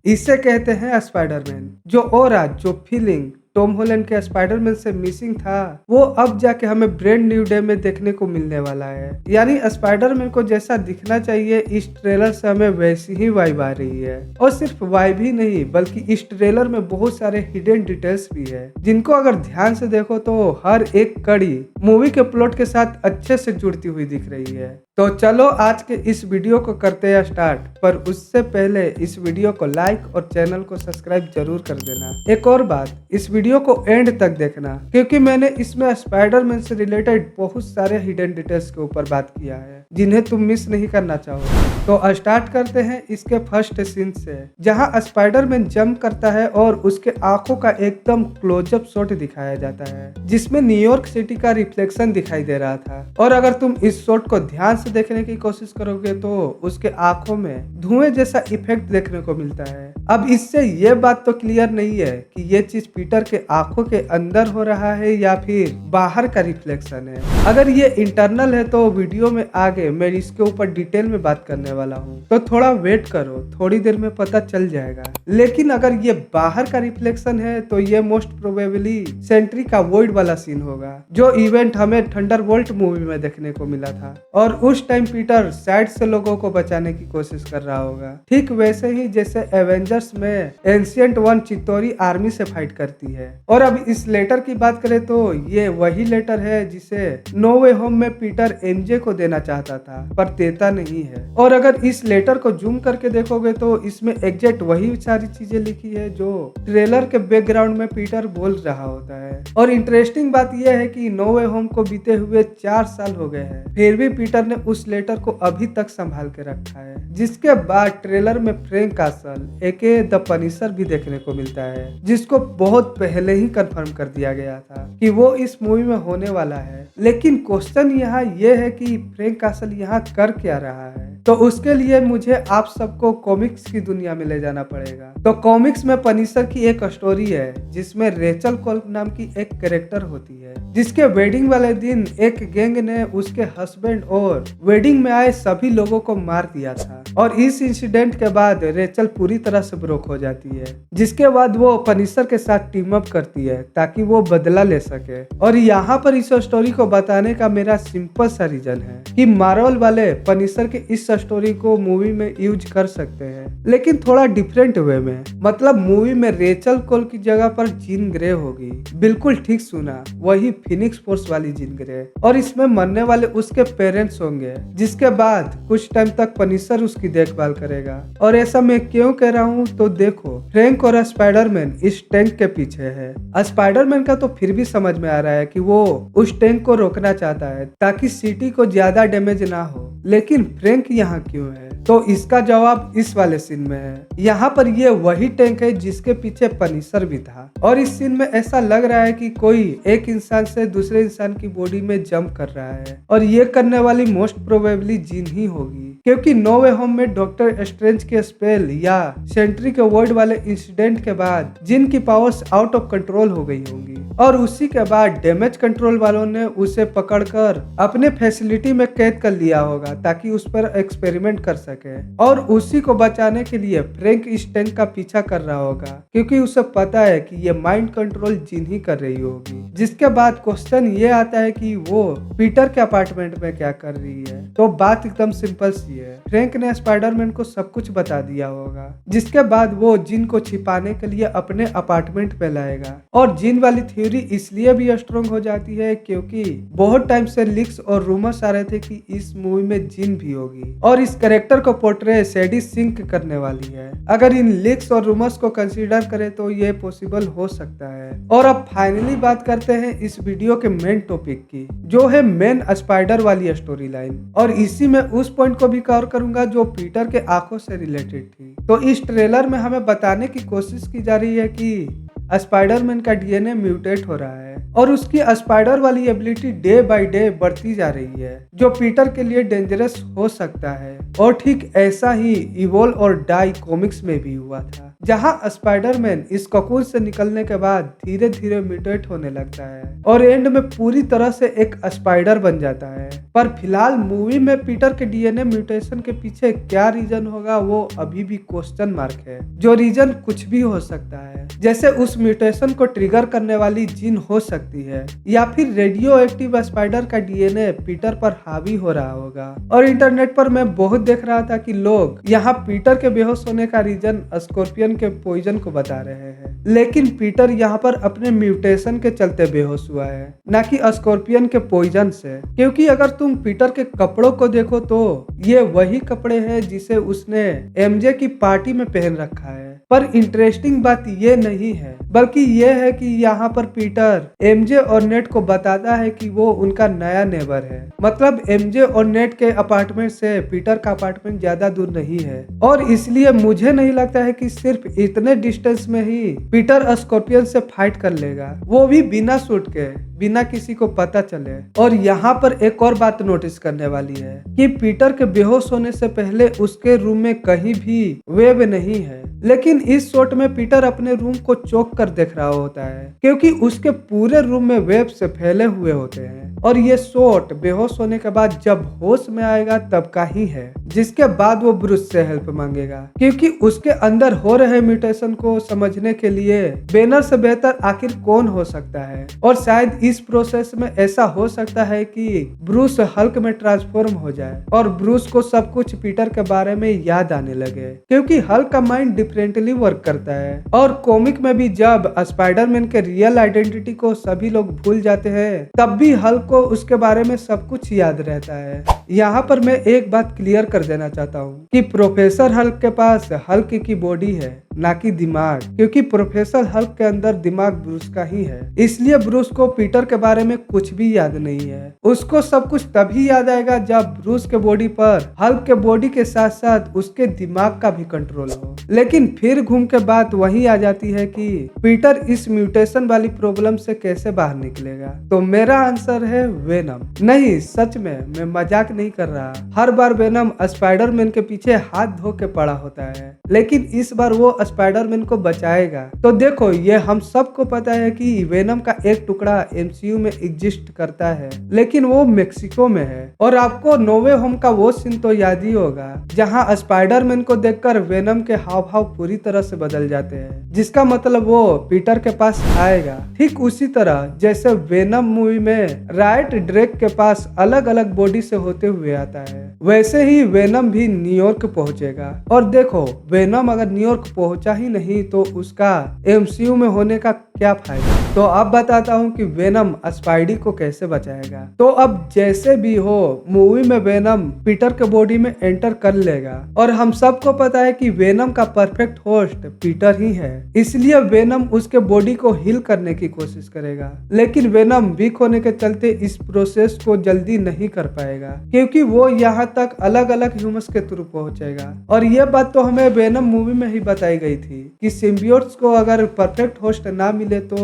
इसे कहते हैं स्पाइडरमैन। जो ऑरा, जो फीलिंग टॉम हॉलैंड के स्पाइडरमैन से मिसिंग था, वो अब जाके हमें ब्रांड न्यू डे में देखने को मिलने वाला है। यानी स्पाइडरमैन को जैसा दिखना चाहिए इस ट्रेलर से हमें वैसी ही वाइब आ रही है। और सिर्फ वाइब ही नहीं बल्कि इस ट्रेलर में बहुत सारे हिडन डिटेल्स भी है, जिनको अगर ध्यान से देखो तो हर एक कड़ी मूवी के प्लॉट के साथ अच्छे से जुड़ती हुई दिख रही है। तो चलो आज के इस वीडियो को करते हैं स्टार्ट, पर उससे पहले इस वीडियो को लाइक और चैनल को सब्सक्राइब जरूर कर देना। एक और बात, इस वीडियो को एंड तक देखना क्योंकि मैंने इसमें स्पाइडरमैन से रिलेटेड बहुत सारे हिडन डिटेल्स के ऊपर बात किया है जिन्हें तुम मिस नहीं करना चाहो। तो स्टार्ट करते हैं इसके फर्स्ट सीन से, जहां स्पाइडरमैन जंप करता है और उसके आंखों का एकदम क्लोजअप शॉट दिखाया जाता है जिसमें न्यूयॉर्क सिटी का रिफ्लेक्शन दिखाई दे रहा था। और अगर तुम इस शॉट को ध्यान से देखने की कोशिश करोगे तो उसके आंखों में धुएं जैसा इफेक्ट देखने को मिलता है। अब इससे ये बात तो क्लियर नहीं है कि ये चीज पीटर के आंखों के अंदर हो रहा है या फिर बाहर का रिफ्लेक्शन है। अगर ये इंटरनल है तो वीडियो में आगे मैं इसके ऊपर डिटेल में बात करने वाला हूँ, तो थोड़ा वेट करो, थोड़ी देर में पता चल जाएगा। लेकिन अगर ये बाहर का रिफ्लेक्शन है तो ये मोस्ट प्रोबेबली सेंट्री का वॉइड वाला सीन होगा, जो इवेंट हमें थंडरबोल्ट मूवी में देखने को मिला था। और उस टाइम पीटर साइड से लोगों को बचाने की कोशिश कर रहा होगा, ठीक वैसे ही जैसे एवेंजर्स में एंशिएंट वन चित्तौरी आर्मी से फाइट करती है। और अब इस लेटर की बात करें तो ये वही लेटर है जिसे नो वे होम में पीटर एमजे को देना चाहता था पर देता नहीं है। और अगर इस लेटर को जूम करके देखोगे तो इसमें एग्जैक्ट वही सारी चीजें लिखी है जो ट्रेलर के बैकग्राउंड में पीटर बोल रहा होता है। और इंटरेस्टिंग बात यह है कि नो वे होम को बीते हुए 4 साल हो गए हैं, फिर भी पीटर ने उस लेटर को अभी तक संभाल के रखा है। जिसके बाद ट्रेलर में Frank Castle AKA the Punisher भी देखने को मिलता है, जिसको बहुत पहले ही कंफर्म कर दिया गया था कि वो इस मूवी में होने वाला है। लेकिन क्वेश्चन यहाँ ये है कि फ्रैंक कासल यहाँ कर क्या रहा है। तो उसके लिए मुझे आप सबको कॉमिक्स की दुनिया में ले जाना पड़ेगा। तो कॉमिक्स में पनिशर की एक स्टोरी है जिसमें रेचल कोल्फ नाम की एक कैरेक्टर होती है, जिसके वेडिंग वाले दिन एक गैंग ने उसके हस्बैंड और वेडिंग में आए सभी लोगों को मार दिया था। और इस इंसिडेंट के बाद रेचल पूरी तरह से ब्रोक हो जाती है, जिसके बाद वो पनिशर के साथ टीम अप करती है ताकि वो बदला ले सके। और यहाँ पर इस स्टोरी को बताने का मेरा सिंपल सा रीजन है कि मार्वल वाले पनिशर के इस स्टोरी को मूवी में यूज कर सकते हैं, लेकिन थोड़ा डिफरेंट वे में। मतलब मूवी में रेचल कोल की जगह पर जीन ग्रे होगी। बिल्कुल ठीक सुना, वही फिनिक्स फोर्स वाली जीन ग्रे। और इसमें मरने वाले उसके पेरेंट्स होंगे, जिसके बाद कुछ टाइम तक पनिशर उसकी देखभाल करेगा। और ऐसा मैं क्यों कह रहा हूँ तो देखो, फ्रैंक और स्पाइडरमैन इस टैंक के पीछे है। स्पाइडरमैन का तो फिर भी समझ में आ रहा है कि वो उस टैंक को रोकना चाहता है ताकि सिटी को ज्यादा डैमेज ना हो, लेकिन फ्रैंक यहाँ क्यों है? तो इसका जवाब इस वाले सीन में है। यहाँ पर ये वही टैंक है जिसके पीछे पनिशर भी था। और इस सीन में ऐसा लग रहा है कि कोई एक इंसान से दूसरे इंसान की बॉडी में जंप कर रहा है, और ये करने वाली मोस्ट प्रोबेबली जीन ही होगी, क्योंकि नो वे होम में डॉक्टर स्ट्रेंज के स्पेल या सेंट्री के वर्ड वाले इंसिडेंट के बाद जिन की पावर्स आउट ऑफ कंट्रोल हो गई होंगी। और उसी के बाद डैमेज कंट्रोल वालों ने उसे पकड़कर अपने फैसिलिटी में कैद कर लिया होगा ताकि उस पर एक्सपेरिमेंट कर सके। और उसी को बचाने के लिए फ्रैंक इस टैंक का पीछा कर रहा होगा, क्योंकि उसे पता है कि ये माइंड कंट्रोल जिन ही कर रही होगी। जिसके बाद क्वेश्चन ये आता है कि वो पीटर के अपार्टमेंट में क्या कर रही है। तो बात एकदम सिंपल सी है, फ्रैंक ने स्पाइडरमैन को सब कुछ बता दिया होगा, जिसके बाद वो जिन को छिपाने के लिए अपने अपार्टमेंट पे लाएगा। और जिन वाली थ्योरी इसलिए भी स्ट्रॉन्ग हो जाती है क्योंकि बहुत टाइम से लीक्स और रूमर्स आ रहे थे कि इस मूवी में जिन भी होगी और इस कैरेक्टर को पोर्ट्रे सैडी सिंक करने वाली है। अगर इन लीक्स और रूमर्स को कंसीडर करें तो ये पॉसिबल हो सकता है। और अब फाइनली बात करते हैं इस वीडियो के मेन टॉपिक की, जो है मेन स्पाइडर वाली स्टोरी लाइन। और इसी में उस पॉइंट को भी कवर करूंगा जो पीटर के आंखों से रिलेटेड थी। तो इस ट्रेलर में हमें बताने की कोशिश की जा रही है कि स्पाइडरमैन का डीएनए म्यूटेट हो रहा है और उसकी स्पाइडर वाली एबिलिटी डे बाय डे बढ़ती जा रही है, जो पीटर के लिए डेंजरस हो सकता है। और ठीक ऐसा ही इवोल्व और डाई कॉमिक्स में भी हुआ था। जहाँ स्पाइडरमैन इस कोकून से निकलने के बाद धीरे धीरे म्यूटेट होने लगता है और एंड में पूरी तरह से एक स्पाइडर बन जाता है। पर फिलहाल मूवी में पीटर के डीएनए म्यूटेशन के पीछे क्या रीजन होगा वो अभी भी क्वेश्चन मार्क है। जो रीजन कुछ भी हो सकता है, जैसे उस म्यूटेशन को ट्रिगर करने वाली जीन हो सकती है या फिर रेडियो एक्टिव स्पाइडर का डीएनए पीटर पर हावी हो रहा होगा। और इंटरनेट पर मैं बहुत देख रहा था कि लोग यहाँ पीटर के बेहोश होने का रीजन स्कॉर्पियन के पॉइजन को बता रहे हैं, लेकिन पीटर यहाँ पर अपने म्यूटेशन के चलते बेहोश हुआ है, न कि स्कॉर्पियन के पॉइजन से। क्योंकि अगर तुम पीटर के कपड़ों को देखो तो ये वही कपड़े हैं जिसे उसने एमजे की पार्टी में पहन रखा है। पर इंटरेस्टिंग बात ये नहीं है, बल्कि ये है कि यहाँ पर पीटर एमजे और नेट को बताता है कि वो उनका नया नेबर है। मतलब एमजे और नेट के अपार्टमेंट से पीटर का अपार्टमेंट ज्यादा दूर नहीं है, और इसलिए मुझे नहीं लगता है कि सिर्फ इतने डिस्टेंस में ही पीटर स्कॉर्पियन से फाइट कर लेगा, वो भी बिना सूट के, बिना किसी को पता चले। और यहाँ पर एक और बात नोटिस करने वाली है कि पीटर के बेहोश होने से पहले उसके रूम में कहीं भी वेब नहीं है, लेकिन इस शॉट में पीटर अपने रूम को चौंक कर देख रहा होता है क्योंकि उसके पूरे रूम में वेब से फैले हुए होते हैं। और ये शॉट बेहोश होने के बाद जब होश में आएगा तब का ही है, जिसके बाद वो ब्रूस से हेल्प मांगेगा क्योंकि उसके अंदर हो रहे म्यूटेशन को समझने के लिए बैनर से बेहतर आखिर कौन हो सकता है। और शायद इस प्रोसेस में ऐसा हो सकता है कि ब्रूस हल्क में ट्रांसफॉर्म हो जाए और ब्रूस को सब कुछ पीटर के बारे में याद आने लगे, क्योंकि हल्क का माइंड डिफरेंटली वर्क करता है। और कॉमिक में भी जब स्पाइडरमैन के रियल आइडेंटिटी को सभी लोग भूल जाते हैं तब भी हल्क को उसके बारे में सब कुछ याद रहता है। यहाँ पर मैं एक बात क्लियर कर देना चाहता हूँ कि प्रोफेसर हल्क के पास हल्क की बॉडी है, ना कि दिमाग, क्योंकि प्रोफेसर हल्क के अंदर दिमाग ब्रूस का ही है। इसलिए ब्रूस को पीटर के बारे में कुछ भी याद नहीं है। उसको सब कुछ तभी याद आएगा जब ब्रूस के बॉडी पर हल्क के बॉडी के साथ साथ उसके दिमाग का भी कंट्रोल हो। लेकिन फिर घूम के बात वही आ जाती है कि पीटर इस म्यूटेशन वाली प्रॉब्लम से कैसे बाहर निकलेगा। तो मेरा आंसर है वेनम। नहीं, सच में मैं मजाक नहीं कर रहा। हर बार वेनम स्पाइडरमैन के पीछे हाथ धो के पड़ा होता है, लेकिन इस बार वो स्पाइडरमैन को बचाएगा। तो देखो, ये हम सबको पता है कि वेनम का एक टुकड़ा एमसीयू में एग्जिस्ट करता है, लेकिन वो मेक्सिको में है। और आपको नो वे होम का वो सीन तो याद ही होगा जहाँ स्पाइडरमैन को देखकर वेनम के हाव भाव पूरी तरह से बदल जाते हैं, जिसका मतलब वो पीटर के पास आएगा। ठीक उसी तरह जैसे वेनम मूवी में राइट ड्रेक के पास अलग अलग बॉडी से होते हुए आता है, वैसे ही वेनम भी न्यूयॉर्क पहुंचेगा। और देखो, वेनम अगर न्यूयॉर्क पहुंचा ही नहीं तो उसका एमसीयू में होने का क्या फायदा। तो अब बताता हूँ कि वेनम स्पाइडी को कैसे बचाएगा। तो अब जैसे भी हो, मूवी में वेनम पीटर के बॉडी में एंटर कर लेगा, और हम सबको पता है कि वेनम का परफेक्ट होस्ट पीटर ही है। इसलिए वेनम उसके बॉडी को हील करने की कोशिश करेगा, लेकिन वेनम वीक होने के चलते इस प्रोसेस को जल्दी नहीं कर पाएगा, क्योंकि वो यहाँ तक अलग अलग ह्यूमंस के थ्रू पहुंचेगा। और ये बात तो हमें वेनम मूवी में ही बताई गई थी कि सिम्बियोट्स को अगर परफेक्ट होस्ट ना मिले तो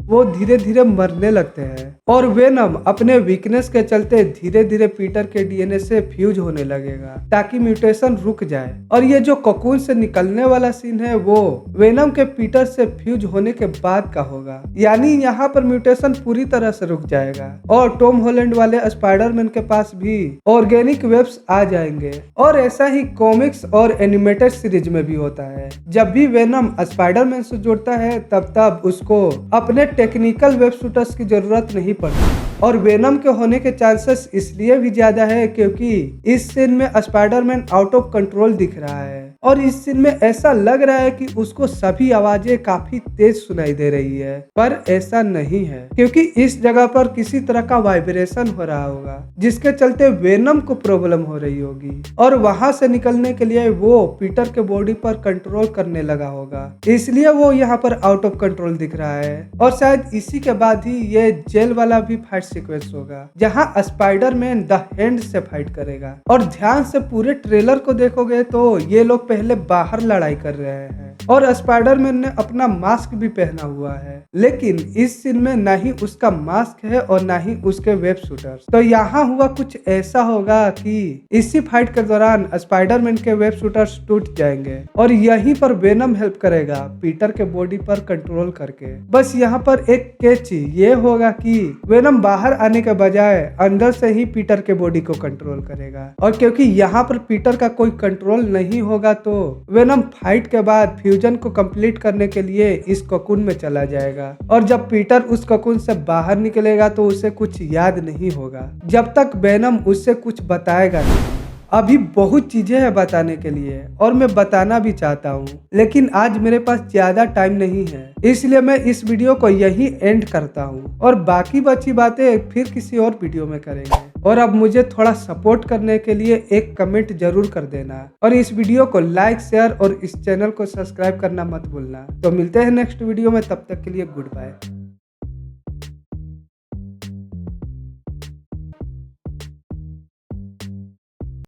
वो धीरे धीरे मरने लगते हैं। और वेनम अपने वीकनेस के चलते धीरे धीरे पीटर के डीएनए से फ्यूज होने लगेगा ताकि म्यूटेशन रुक जाए। और ये जो कोकून से निकलने वाला सीन है वो वेनम के पीटर से फ्यूज होने के बाद का होगा, यानी यहाँ पर म्यूटेशन पूरी तरह से रुक जाएगा और टॉम हॉलैंड वाले स्पाइडरमैन के पास भी ऑर्गेनिक वेब्स आ जाएंगे। और ऐसा ही कॉमिक्स और एनिमेटेड सीरीज में भी होता है। जब भी वेनम स्पाइडरमैन से जुड़ता है तब उसको अपने टेक्निकल वेब शूटर्स की जरूरत नहीं पड़ती। और वेनम के होने के चांसेस इसलिए भी ज्यादा है क्योंकि इस सीन में स्पाइडरमैन आउट ऑफ कंट्रोल दिख रहा है, और इस सीन में ऐसा लग रहा है कि उसको सभी आवाजें काफी तेज सुनाई दे रही है, पर ऐसा नहीं है क्योंकि इस जगह पर किसी तरह का वाइब्रेशन हो रहा होगा जिसके चलते वेनम को प्रॉब्लम हो रही होगी, और वहां से निकलने के लिए वो पीटर के बॉडी पर कंट्रोल करने लगा होगा, इसलिए वो यहाँ पर आउट ऑफ कंट्रोल दिख रहा है। और शायद इसी के बाद ही ये जेल वाला भी फाइट सीक्वेंस होगा जहाँ स्पाइडरमैन द हैंड से फाइट करेगा। और ध्यान से पूरे ट्रेलर को देखोगे तो ये लोग पहले बाहर लड़ाई कर रहे हैं और स्पाइडरमैन ने अपना मास्क भी पहना हुआ है, लेकिन इस सीन में ना ही उसका मास्क है और ना ही उसके वेब शूटर्स। तो यहाँ हुआ कुछ ऐसा होगा कि इसी फाइट के दौरान स्पाइडरमैन के वेब शूटर्स टूट जाएंगे और यहीं पर वेनम हेल्प करेगा पीटर के बॉडी पर कंट्रोल करके। बस यहाँ पर एक कैच ये होगा कि वेनम बाहर आने के बजाय अंदर से ही पीटर के बॉडी को कंट्रोल करेगा, और क्योंकि यहाँ पर पीटर का कोई कंट्रोल नहीं होगा तो वेनम फाइट के बाद फ्यूजन को कंप्लीट करने के लिए इस कोकून में चला जाएगा। और जब पीटर उस कोकून से बाहर निकलेगा तो उसे कुछ याद नहीं होगा जब तक वेनम उससे कुछ बताएगा नहीं। अभी बहुत चीजें हैं बताने के लिए और मैं बताना भी चाहता हूँ, लेकिन आज मेरे पास ज्यादा टाइम नहीं है, इसलिए मैं इस वीडियो को यहीं एंड करता हूँ और बाकी बची बातें फिर किसी और वीडियो में करेंगे। और अब मुझे थोड़ा सपोर्ट करने के लिए एक कमेंट जरूर कर देना और इस वीडियो को लाइक, शेयर और इस चैनल को सब्सक्राइब करना मत भूलना। तो मिलते हैं नेक्स्ट वीडियो में, तब तक के लिए गुड बाय।